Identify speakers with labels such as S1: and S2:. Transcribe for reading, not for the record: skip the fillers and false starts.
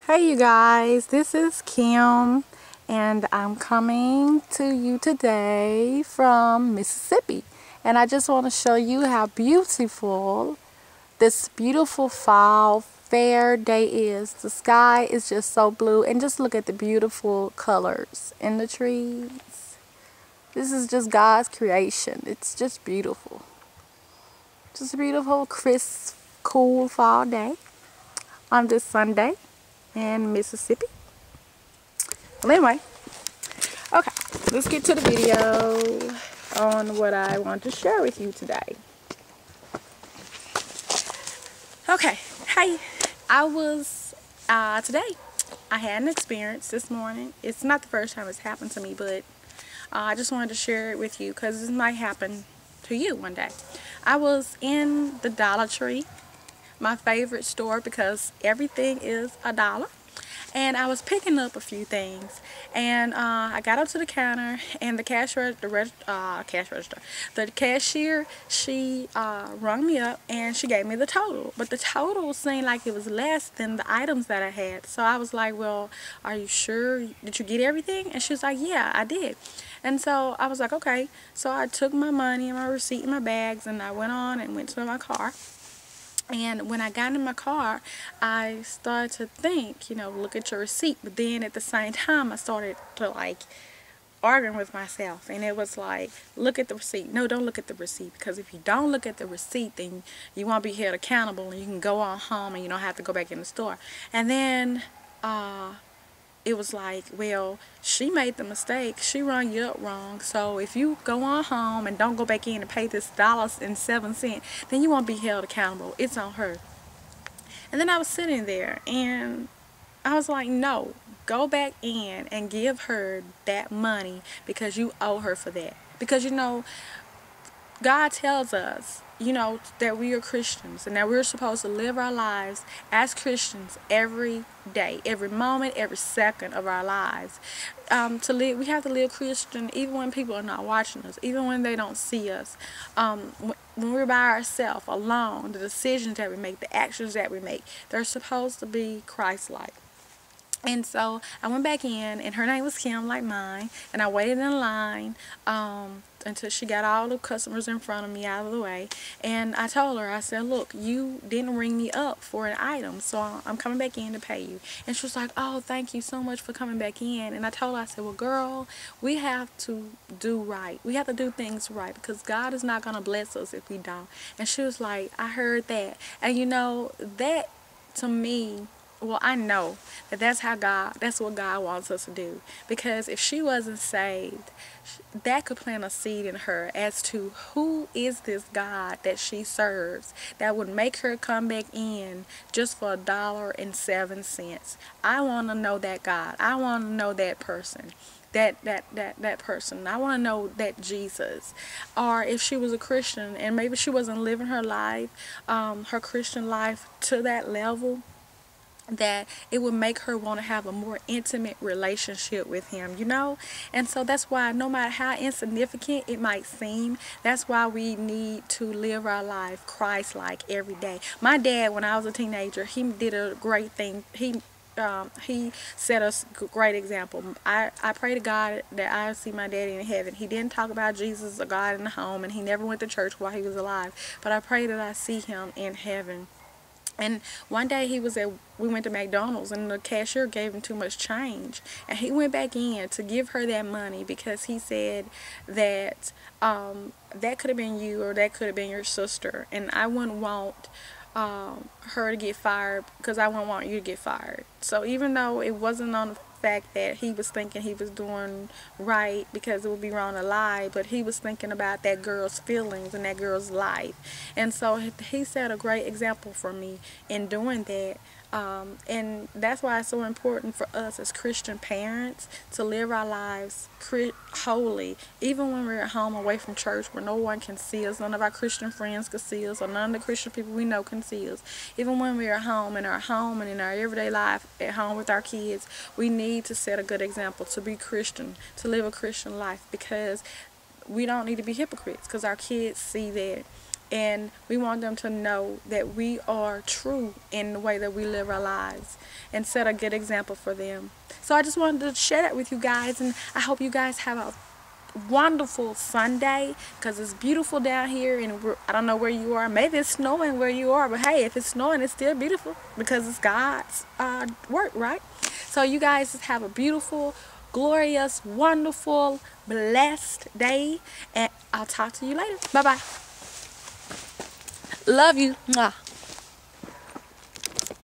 S1: Hey you guys, this is Kim and I'm coming to you today from Mississippi, and I just want to show you how beautiful this beautiful fall fair day is. The sky is just so blue, and just look at the beautiful colors in the trees. This is just God's creation. It's just beautiful. Just a beautiful, crisp, cool fall day on this Sunday in Mississippi. Well, anyway, okay, let's get to the video on what I want to share with you today. Okay, hey, today I had an experience this morning. It's not the first time it's happened to me, but I just wanted to share it with you because this might happen to you one day. I was in the Dollar Tree, my favorite store because everything is $1. And I was picking up a few things, and I got up to the counter, and the cashier, she rung me up and she gave me the total. But the total seemed like it was less than the items that I had. So I was like, well, are you sure? Did you get everything? And she was like, yeah, I did. And so I was like, okay. So I took my money and my receipt and my bags, and I went on and went to my car. And when I got in my car, I started to think, look at your receipt. But then at the same time, I started to arguing with myself. And it was like, look at the receipt. No, don't look at the receipt. Because if you don't look at the receipt, then you won't be held accountable. And you can go on home and you don't have to go back in the store. And then it was like, well, she made the mistake. She rung you up wrong. So if you go on home and don't go back in and pay this $1.07, then you won't be held accountable. It's on her. And then I was sitting there and I was like, no, go back in and give her that money because you owe her for that. Because, God tells us, that we are Christians and that we're supposed to live our lives as Christians every day, every moment, every second of our lives. We have to live Christian even when people are not watching us, even when they don't see us. When we're by ourselves, alone, the decisions that we make, the actions that we make, they're supposed to be Christ-like. And so I went back in, and her name was Kim, like mine, and I waited in line until she got all the customers in front of me out of the way. And I told her, I said, look, you didn't ring me up for an item, so I'm coming back in to pay you. And she was like, oh, thank you so much for coming back in. And I told her, I said, well, girl, we have to do right. We have to do things right because God is not going to bless us if we don't. And she was like, I heard that. And that to me, well, I know that's what God wants us to do. Because if she wasn't saved, that could plant a seed in her as to who is this God that she serves that would make her come back in just for $1.07. I want to know that God. I want to know that person. That person. I want to know that Jesus. Or if she was a Christian and maybe she wasn't living her life, her Christian life to that level, that it would make her want to have a more intimate relationship with him, And so that's why no matter how insignificant it might seem, that's why we need to live our life Christ-like every day. My dad, when I was a teenager, he did a great thing. He set us a great example. I pray to God that I see my daddy in heaven. He didn't talk about Jesus or God in the home, and he never went to church while he was alive. But I pray that I see him in heaven. And one day we went to McDonald's, and the cashier gave him too much change. And he went back in to give her that money because he said that that could have been you or that could have been your sister. And I wouldn't want her to get fired because I wouldn't want you to get fired. So even though it wasn't on the fact that he was thinking he was doing right because it would be wrong to lie, but he was thinking about that girl's feelings and that girl's life. And so he set a great example for me in doing that. And that's why it's so important for us as Christian parents to live our lives holy, even when we're at home away from church where no one can see us, none of our Christian friends can see us, or none of the Christian people we know can see us. Even when we're at home, in our home and in our everyday life at home with our kids, we need to set a good example to be Christian, to live a Christian life, because we don't need to be hypocrites, because our kids see that. And we want them to know that we are true in the way that we live our lives and set a good example for them. So I just wanted to share that with you guys, and I hope you guys have a wonderful Sunday, because it's beautiful down here, and I don't know where you are. Maybe it's snowing where you are, but hey, if it's snowing, it's still beautiful because it's God's work, right? So you guys just have a beautiful, glorious, wonderful, blessed day, and I'll talk to you later. Bye bye. Love you. Mwah.